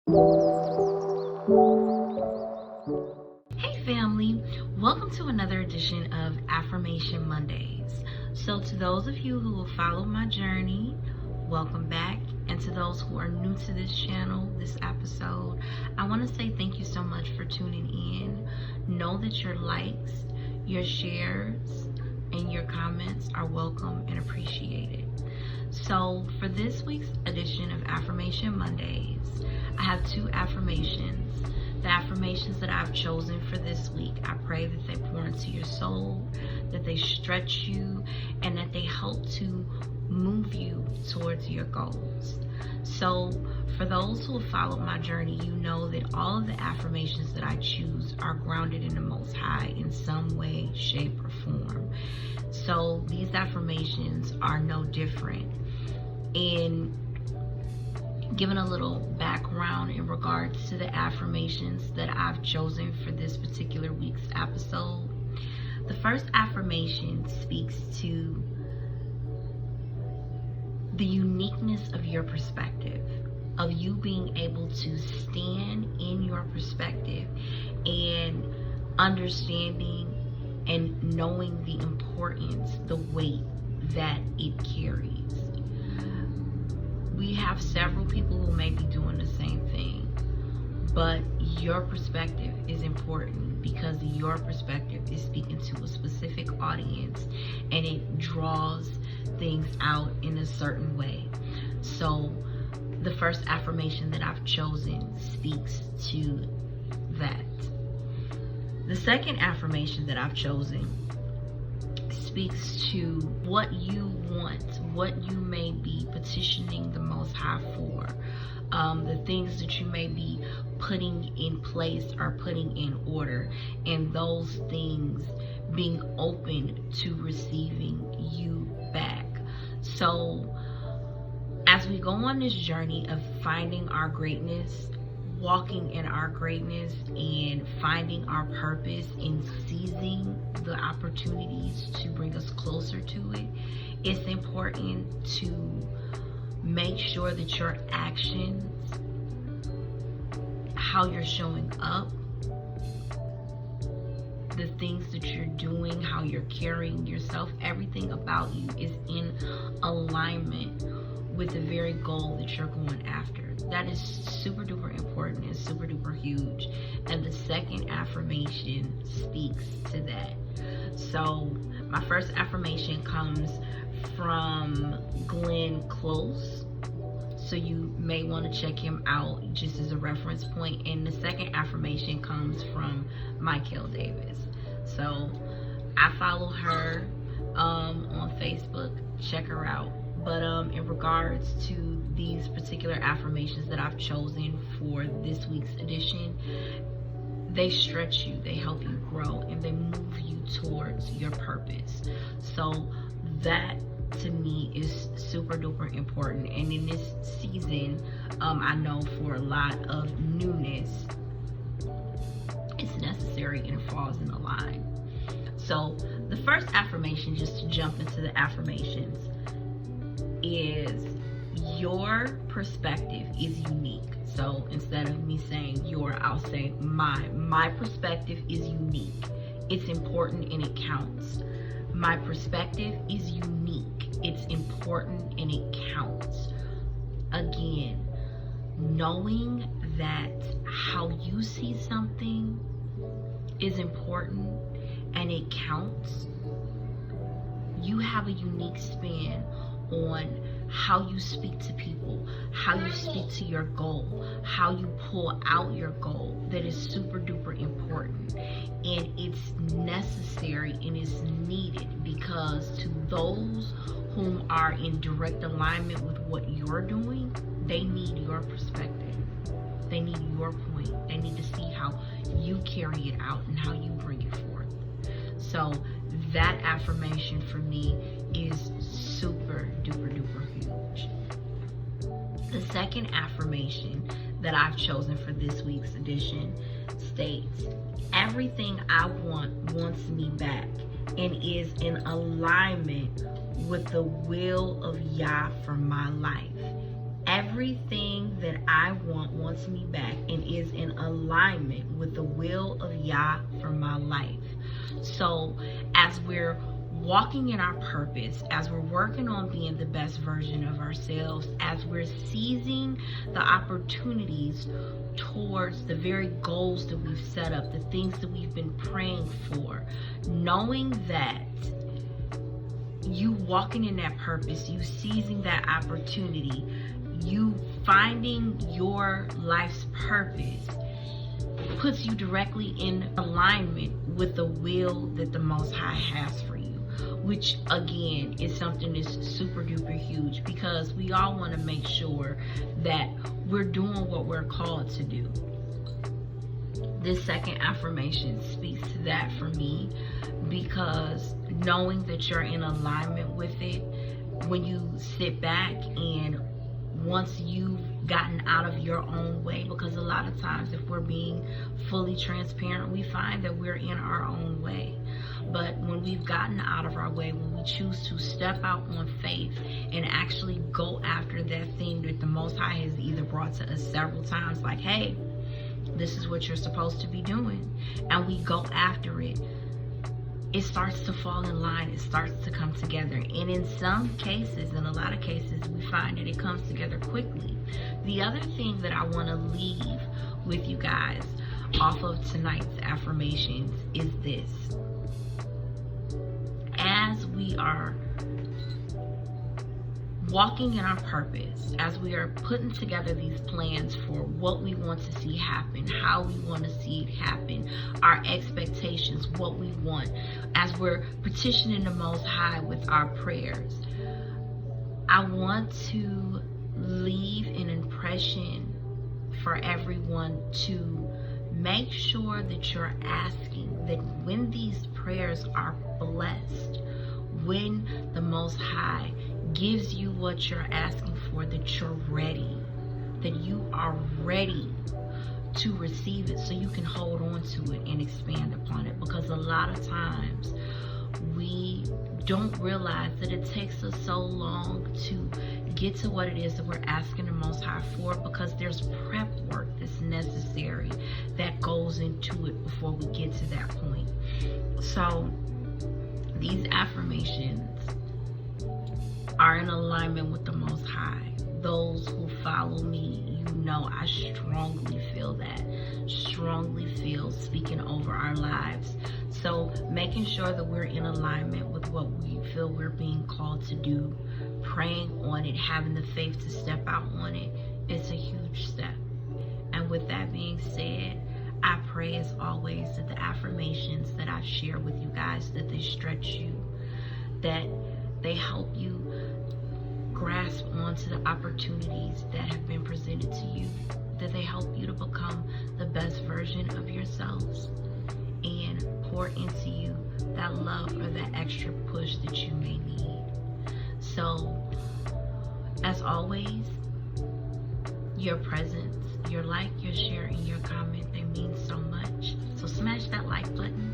Hey family, welcome to another edition of Affirmation Mondays. So to those of you who have followed my journey, welcome back. And to those who are new to this channel, this episode, I want to say thank you so much for tuning in. Know that your likes, your shares, and your comments are welcome and appreciated. So for this week's edition of Affirmation Mondays, I have two affirmations. The affirmations that I've chosen for this week, I pray that they pour into your soul, that they stretch you, and that they help to move you towards your goals. So for those who have followed my journey, you know that all of the affirmations that I choose are grounded in the Most High in some way, shape, or form. So these affirmations are no different. In giving a little background in regards to the affirmations that I've chosen for this particular week's episode, the first affirmation speaks to the uniqueness of your perspective, of you being able to stand in your perspective and understanding and knowing the importance, the weight that it carries. We have several people who may be doing the same thing, but your perspective is important because your perspective is speaking to a specific audience and it draws things out in a certain way. So the first affirmation that I've chosen speaks to that. The second affirmation that I've chosen speaks to what you want, what you may be petitioning the Most High for, the things that you may be putting in place or putting in order, and those things being open to receiving you back. So as we go on this journey of finding our greatness, walking in our greatness, and finding our purpose and seizing the opportunities to bring us closer to it, it's important to make sure that your actions, how you're showing up, the things that you're doing, how you're carrying yourself, everything about you is in alignment with the very goal that you're going after. That is super duper important and super duper huge. And the second affirmation speaks to that. So my first affirmation comes from Glenn Close. So you may want to check him out just as a reference point. And the second affirmation comes from Michael Davis. So I follow her on Facebook. Check her out. But in regards to these particular affirmations that I've chosen for this week's edition, they stretch you, they help you grow, and they move you towards your purpose. So that to me is super duper important. And in this season, I know for a lot of newness, it's necessary and it falls in the line. So the first affirmation, just to jump into the affirmations, is your perspective is unique. So instead of me saying your, I'll say my perspective is unique. It's important and it counts. My perspective is unique. It's important and it counts. Again, knowing that how you see something is important and it counts. You have a unique spin on how you speak to people, how you speak to your goal, how you pull out your goal. That is super duper important, and it's necessary and it's needed, because to those whom are in direct alignment with what you're doing, they need your perspective, they need your point, they need to see how you carry it out and how you bring it forth. So that affirmation for me is super duper duper huge. The second affirmation that I've chosen for this week's edition states, everything I want wants me back and is in alignment with the will of Yah for my life. everything that I wants me back and is in alignment with the will of Yah for my life. So as we're walking in our purpose, as we're working on being the best version of ourselves, as we're seizing the opportunities towards the very goals that we've set up, the things that we've been praying for, knowing that you walking in that purpose, you seizing that opportunity, you finding your life's purpose puts you directly in alignment with the will that the Most High has for you, which again is something that's super duper huge, because we all want to make sure that we're doing what we're called to do. This second affirmation speaks to that for me, because knowing that you're in alignment with it, when you sit back and once you've gotten out of your own way, because a lot of times, if we're being fully transparent, we find that we're in our own way. But when we've gotten out of our way, when we choose to step out on faith and actually go after that thing that the Most High has either brought to us several times, like, hey, this is what you're supposed to be doing, and we go after it, it starts to fall in line, it starts to come together. And in some cases, in a lot of cases, we find that it comes together quickly. The other thing that I want to leave with you guys off of tonight's affirmations is this. As we are walking in our purpose, as we are putting together these plans for what we want to see happen, how we want to see it happen, our expectations, what we want, as we're petitioning the Most High with our prayers, I want to leave an impression for everyone to make sure that you're asking that when these prayers are blessed, when the Most High gives you what you're asking for, that you're ready, that you are ready to receive it so you can hold on to it and expand upon it. Because a lot of times we don't realize that it takes us so long to get to what it is that we're asking the Most High for, because there's prep work that's necessary that goes into it before we get to that point. So these affirmations are in alignment with the Most High. Those who follow me, you know I strongly feel that. Strongly feel speaking over our lives. So making sure that we're in alignment with what we feel we're being called to do, praying on it, having the faith to step out on it, it's a huge step. And with that being said, I pray as always that the affirmations that I share with you guys, that they stretch you, that they help you grasp onto the opportunities that have been presented to you, that they help you to become the best version of yourselves and pour into you that love or that extra push that you may need. So, as always, your presence, your like, your share, and your comment, they mean so much. So smash that like button.